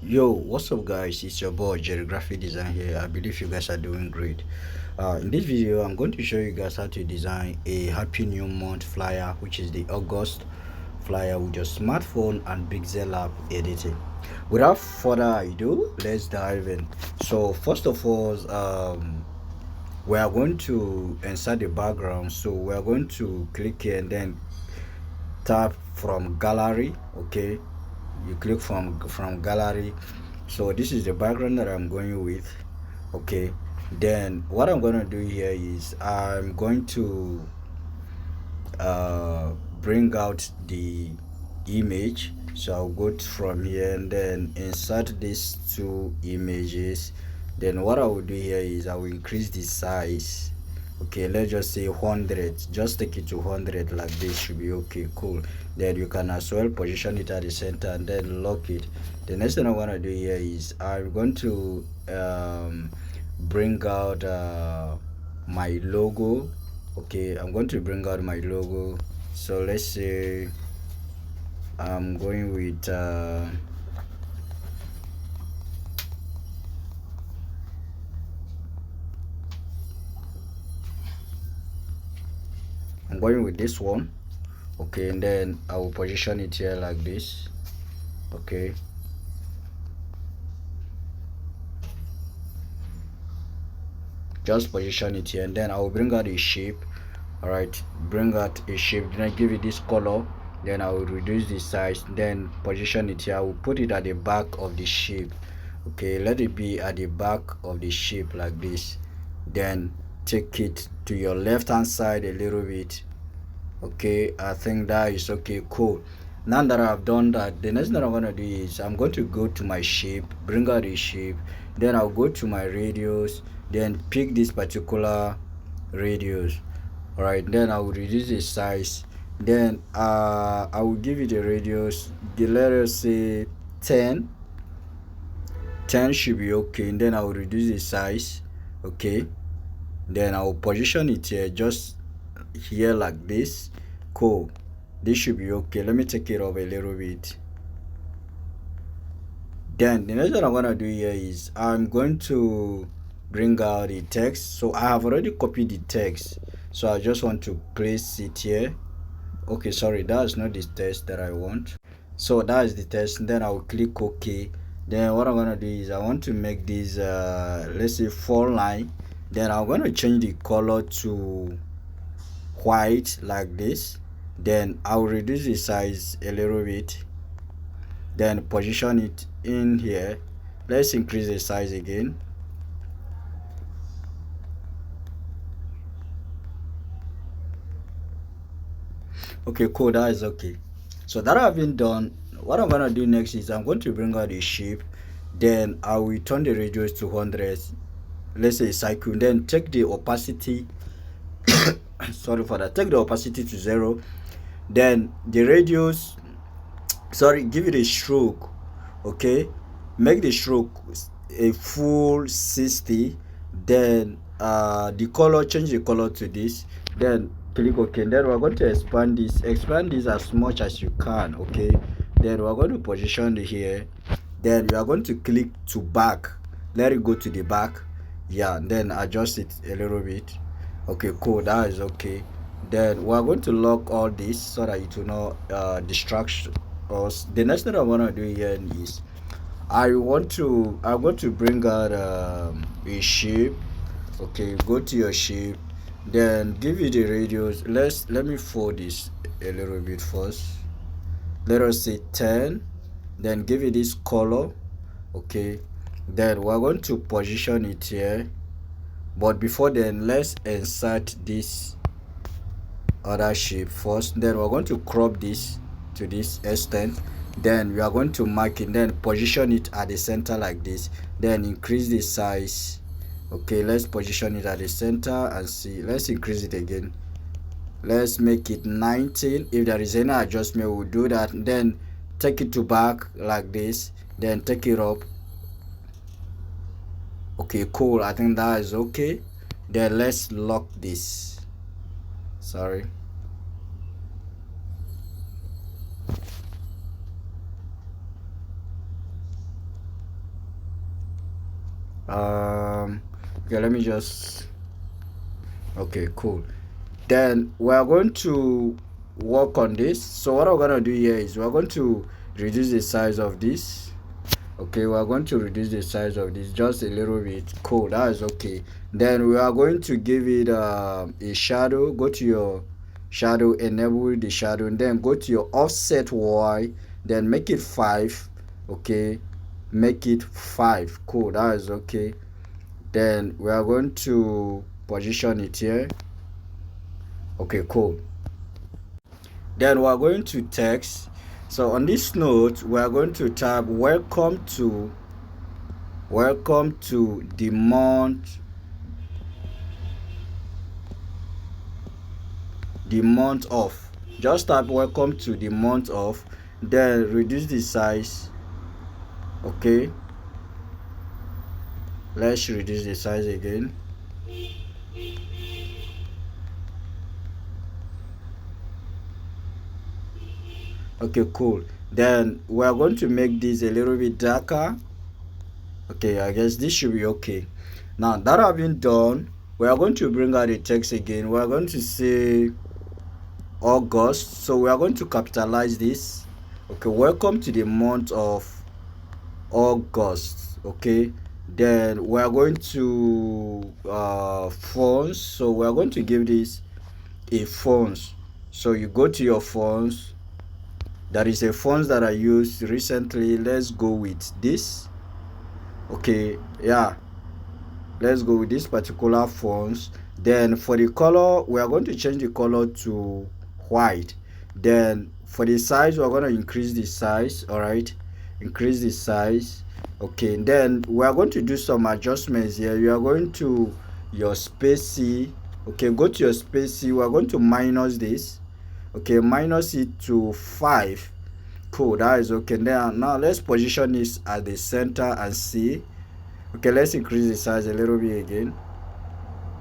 Yo, what's up, guys? It's your boy Jerry Graphic Design here. I believe you guys are doing great. In this video, I'm going to show you guys how to design a Happy New Month flyer, which is the August flyer with your smartphone and PixelLab editing. Without further ado, let's dive in. So, first of all, we are going to insert the background. So, we are going to click here and then tap from gallery. Okay, you click from gallery. So this is the background that I'm going with. Okay, then what I'm going to do here is I'm going to uh, bring out the image. So I'll go from here and then insert these two images. Then what I will do here is I will increase the size. Okay, let's just say 100. Just take it to 100, like this should be okay. Cool. Then you can as well position it at the center and then lock it. The next thing I'm going to do here is I'm going to bring out my logo. Okay, I'm going to bring out my logo. So let's say I'm going with I'm going with this one. Okay, and then I will position it here like this. Okay, just position it here and then I will bring out a shape. All right, bring out a shape, then I give it this color, then I will reduce the size, then position it here. I will put it at the back of the shape. Okay, let it be at the back of the shape like this. Then take it to your left hand side a little bit. Okay, I think that is okay. Cool. Now that I've done that, the next thing I'm going to do is I'm going to go to my shape, bring out the shape, then I'll go to my radius, then pick this particular radius. All right, then I will reduce the size, then I will give it a radius, let us say 10. 10 should be okay, and then I will reduce the size. Okay, then I will position it here, just here like this. Cool, this should be okay. Let me take it off a little bit. Then the next thing I'm gonna do here is I'm going to bring out the text. So I have already copied the text, so I just want to place it here. Okay, sorry, that's not the text that I want. So that is the text. Then I will click OK. Then what I'm gonna do is I want to make this let's say 4 line. Then I'm gonna change the color to white like this. Then I'll reduce the size a little bit, then position it in here. Let's increase the size again. Okay, cool, that is okay. So that I've been done, what I'm gonna do next is I'm going to bring out the shape, then I will turn the radius to 100. Let's say cycle, then take the opacity sorry for that, take the opacity to 0, then the radius, sorry, give it a stroke. Okay, make the stroke a full 60. Then the color, change the color to this, then click OK. Then we're going to expand this as much as you can. Okay, then we're going to position it here, then we are going to click to back, let it go to the back. Yeah, then adjust it a little bit. Okay, cool, that is okay. Then we're going to lock all this so that it will not distract us. The next thing I want to do here is I'm going to bring out a shape. Okay, go to your shape, then give it a radius. Let me fold this a little bit first. Let us say 10. Then give it this color. Okay, then we're going to position it here, but before then let's insert this other shape first. Then we're going to crop this to this extent, then we are going to mark it, then position it at the center like this, then increase the size. Okay, let's position it at the center and see, let's increase it again, let's make it 19. If there is any adjustment, we'll do that. Then take it to back like this, then take it up. Okay, cool, I think that is okay. Then let's lock this. Sorry. Okay, let me just, okay, cool. Then we are going to work on this. So what I'm gonna do here is we're going to reduce the size of this. Okay, we are going to reduce the size of this just a little bit. Cool, that is okay. Then we are going to give it a shadow. Go to your shadow, enable the shadow, and then go to your offset Y, then make it 5. Okay, make it 5. Cool, that is okay. Then we are going to position it here. Okay, cool. Then we are going to text. So on this note, we are going to type welcome to the month of. Just type welcome to the month of, then reduce the size. Okay, let's reduce the size again. Okay, cool. Then we are going to make this a little bit darker. Okay, I guess this should be okay. Now that have been done, we are going to bring out the text again. We are going to say August. So we are going to capitalize this. Okay, welcome to the month of August. Okay, then we are going to fonts. So we are going to give this a fonts. So you go to your fonts. That is a fonts that I used recently. Let's go with this. Okay, yeah, let's go with this particular fonts. Then for the color, we are going to change the color to white. Then for the size, we're going to increase the size. All right, increase the size. Okay, then we are going to do some adjustments here. You are going to your space. Okay, go to your space. We are going to minus this. Okay, minus it to 5. Cool, that is okay. Now let's position this at the center and see. Okay, let's increase the size a little bit again.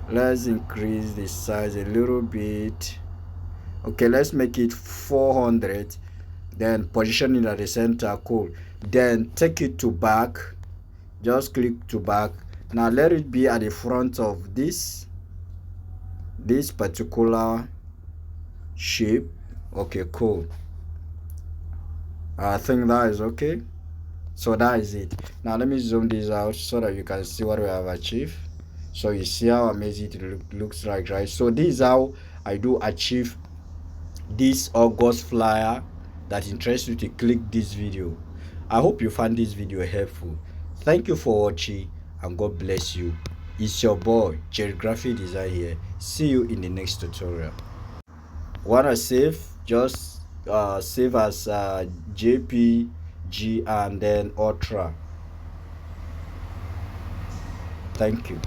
Let's increase the size a little bit. Okay, let's make it 400. Then position it at the center. Cool. Then take it to back. Just click to back. Now let it be at the front of this particular shape. Okay, cool. I think that is okay. So that is it. Now let me zoom this out so that you can see what we have achieved. So you see how amazing it looks like, right? So this is how I do achieve this August flyer that interests you to click this video. I hope you found this video helpful. Thank you for watching and God bless you. It's your boy Jerry Graphic Design here. See you in the next tutorial. Wanna save? Just save as JPG and then Ultra. Thank you.